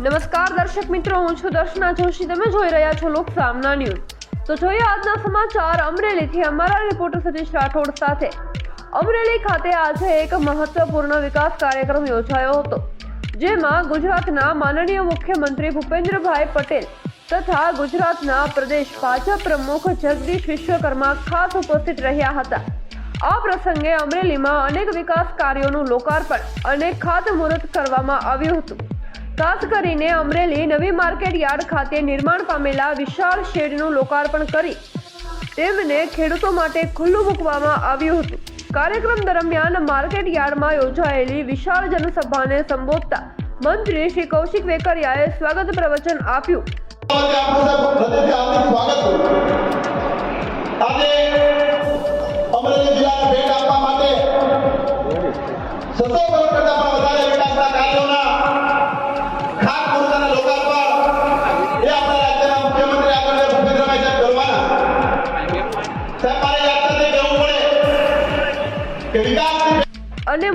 નમસ્કાર દર્શક મિત્રો, હું છું દર્શના જોશી. તમે જોઈ રહ્યા છો લોક સામના ન્યૂઝ. તો જોઈએ આજના સમાચાર અમરેલીથી અમારા રિપોર્ટર સતીશ રાઠોડ સાથે. અમરેલી ખાતે આજે એક મહત્વપૂર્ણ વિકાસ કાર્યક્રમ યોજાયો હતો, જેમાં ગુજરાતના માનનીય મુખ્યમંત્રી ભૂપેન્દ્રભાઈ પટેલ તથા ગુજરાતના પ્રદેશ ભાજપ પ્રમુખ જગદીશ વિશ્વકર્મા ખાસ ઉપસ્થિત રહ્યા હતા. આ પ્રસંગે અમરેલીમાં અનેક વિકાસ કાર્યોનું લોકાર્પણ અને ખાતમુહૂર્ત કરવામાં આવ્યું હતું. ખાસ કરીને અમરેલી નવી માર્કેટ યાર્ડ ખાતે નિર્માણ પામેલા વિશાળ શેડનું લોકાર્પણ કરી તેમને ખેડૂતો માટે ખુલ્લું મૂકવામાં આવ્યું હતું. કાર્યક્રમ દરમિયાન માર્કેટ યાર્ડમાં યોજાયેલી વિશાળ જનસભાને સંબોધતા મંત્રી શ્રી કૌશિક વેકરિયાએ સ્વાગત પ્રવચન આપ્યું. અમરેલી જિલ્લાને ભેટ આપવા માટે 600 કરોડ કરતા પણ વધારે વિકાસના કાર્યોના ખાતમુહૂર્ત અને લોકાર્પણ એ આપણા રાજ્યના મુખ્યમંત્રી આદરણીય ભૂપેન્દ્રભાઈ સાહેબ કરવાના. સાહેબ મારે યાદ નથી કહેવું પડે કે વિકાસ અને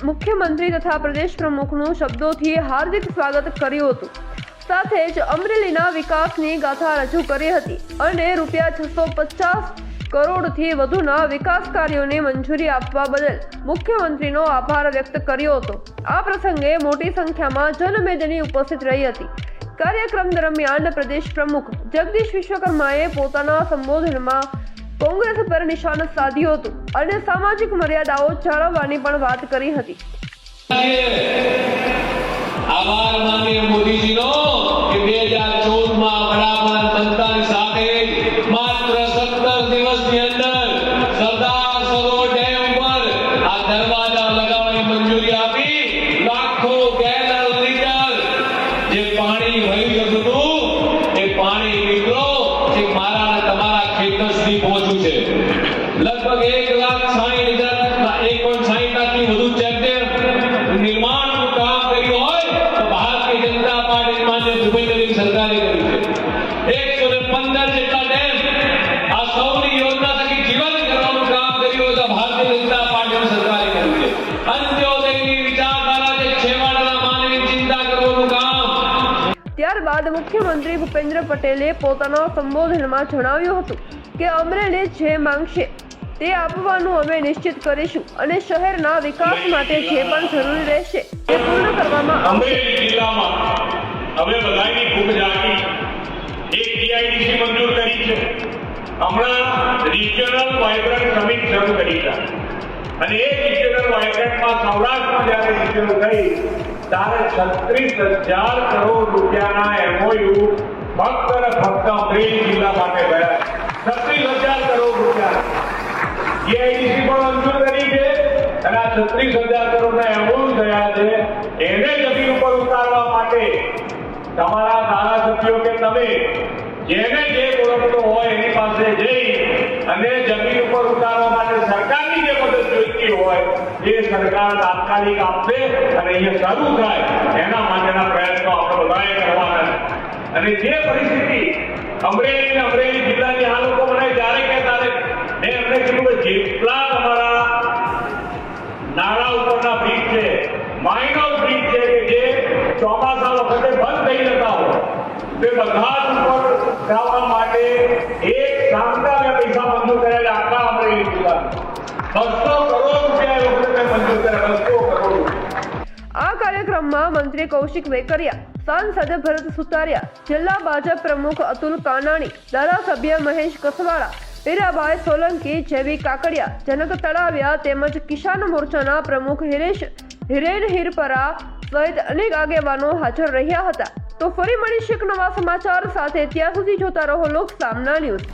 મુખ્યમંત્રી તથા પ્રદેશ પ્રમુખનું શબ્દોથી હાર્દિક સ્વાગત કર્યું હતું. સાથે જ અમરેલીના વિકાસની ગાથા રજૂ કરી હતી અને ₹650 કરોડથી વધુના વિકાસ કાર્યોને મંજૂરી આપવા બદલ મુખ્યમંત્રીનો આભાર વ્યક્ત કર્યો હતો. આ પ્રસંગે મોટી સંખ્યામાં જનમેદની ઉપસ્થિત રહી હતી. કાર્યક્રમ દરમિયાન પ્રદેશ પ્રમુખ જગદીશ વિશ્વકર્માએ પોતાના સંબોધનમાં કોંગ્રેસ પર નિશાન સાધ્યું હતું અને સામાજિક મર્યાદાઓ જાળવવાની પણ વાત કરી હતી. આભાર માનીય મોદીજીનો કે 2014માં વડાપ્રધાન બનતાની સાથે માત્ર 17 દિવસની અંદર સરદાર સરોવર ડેમ પર આ દરવાજા લગાવવાની મંજૂરી આપી લાખો ગેલન લીટર જે પાણી વહી જતું હતું એ પાણી મિત્રો જે મારા અને તમારા ખેતર સુધી પહોંચ્યું છે. લગભગ 1,60,000 વધુ ચેકડેમ નિર્માણનું કામ કર્યું હોય તો ભારતીય જનતા પાર્ટી માન્ય ભૂપેન્દ્રભાઈ સરકારે કર્યું છે. 115 જેટલા ડેમ આ સૌની યોજના થકી જીવન કરવાનું કામ કર્યું હોય તો ભારતીય જનતા પાર્ટીની સરકારે કર્યું છે. અંત્યોદયની વિચારધારા જે છેવાડાના માનવી ચિંતા કરવાનું કામ. ત્યારબાદ મુખ્યમંત્રી ભૂપેન્દ્ર પટેલે પોતાના સંબોધનમાં જણાવ્યું હતું કે અમરેલી જે માંગશે તે આપવાનું અમે નિશ્ચિત કરીશું અને શહેરના વિકાસ માટે જે પણ જરૂરી રહેશે તે પૂર્ણ કરવામાં આવશે. અમરેલી જિલ્લામાં હવે બધાની ખૂબ જાગી એક ટીઆઈડીસી મંજૂર કરી છે. હમણાં રિજિયનલ વાઇબ્રન્ટ સમિટ શરૂ કરી છે અને એ રિજિયનલ વાઇબ્રન્ટમાં સૌરાષ્ટ્રમાં જ્યારે રિજિયનલ થઈ ત્યારે 36,000 કરોડ રૂપિયાના એમઓયુ ફક્ત અને ફક્ત અમરેલી જિલ્લા માટે ગયા. 36,000 કરોડ રૂપિયા ટીઆઈડીસી પણ મંજૂર કરી છે અને આ 36,000 કરોડના એમઓયુ થયા છે. એને જમીન ઉપર ઉતારવા માટે તમારા ધારાસભ્યો કે તમે જેને જે ઓળખતો હોય એની પાસે જઈ અને જમીન ઉપર ઉતારવા માટે સરકારની જે મદદ જોઈતી હોય એ સરકાર તાત્કાલિક આપશે અને અહીંયા શરૂ થાય એના માટેના પ્રયત્નો આપણે બધાએ કરવાના છે. અને જે પરિસ્થિતિ અમરેલી જિલ્લાની આ લોકો મને જ્યારે કહેતા મેં એમને કીધું કે જેટલા તમારા નાળા ઉપરના બ્રિજ છે, માઇનર બ્રિજ છે કે જે ચોમાસા વખતે બંધ થઈ જતા હોય તે બધા જ ઉપર જવા માટે એક શાનદાર પૈસા મંજૂર કર્યા આખા અમરેલી જિલ્લા 200 કરોડ રૂપિયા એ વખતે મંજૂર કર્યા. 200 કરોડ. આ કાર્યક્રમમાં મંત્રી કૌશિક વેકરિયા, સાંસદ ભરત સુતારિયા, જિલ્લા ભાજપ પ્રમુખ અતુલ કાનાણી, ધારાસભ્ય મહેશ કસવાળા, હીરાભાઈ સોલંકી, જેવી કાકડિયા, જનક તળાવિયા તેમજ કિસાન મોરચાના પ્રમુખ હિરેન હિરપરા સહિત અનેક આગેવાનો હાજર રહ્યા હતા. તો ફરી મળીશું એક નવા સમાચાર સાથે. ત્યાં સુધી જોતા રહો લોક સામના ન્યૂઝ.